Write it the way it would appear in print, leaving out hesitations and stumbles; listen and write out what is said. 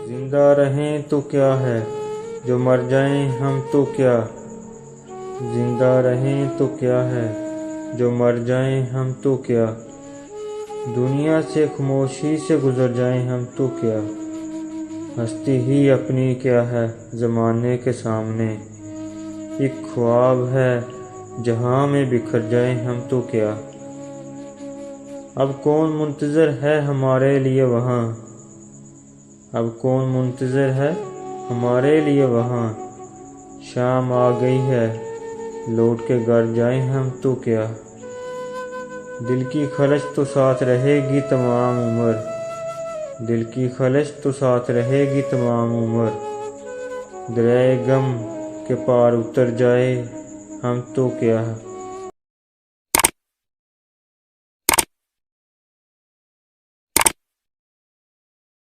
زندہ رہیں تو کیا ہے، جو مر جائیں ہم تو کیا۔ زندہ رہیں تو کیا ہے، جو مر جائیں ہم تو کیا۔ دنیا سے خاموشی سے گزر جائیں ہم تو کیا۔ ہستی ہی اپنی کیا ہے زمانے کے سامنے، ایک خواب ہے جہاں میں بکھر جائیں ہم تو کیا۔ اب کون منتظر ہے ہمارے لیے وہاں، اب کون منتظر ہے ہمارے لیے وہاں۔ شام آ گئی ہے لوٹ کے گھر جائیں ہم تو کیا۔ دل کی خلش تو ساتھ رہے گی تمام عمر، دل کی خلش تو ساتھ رہے گی تمام عمر۔ دریائے غم کے پار اتر جائیں ہم تو کیا۔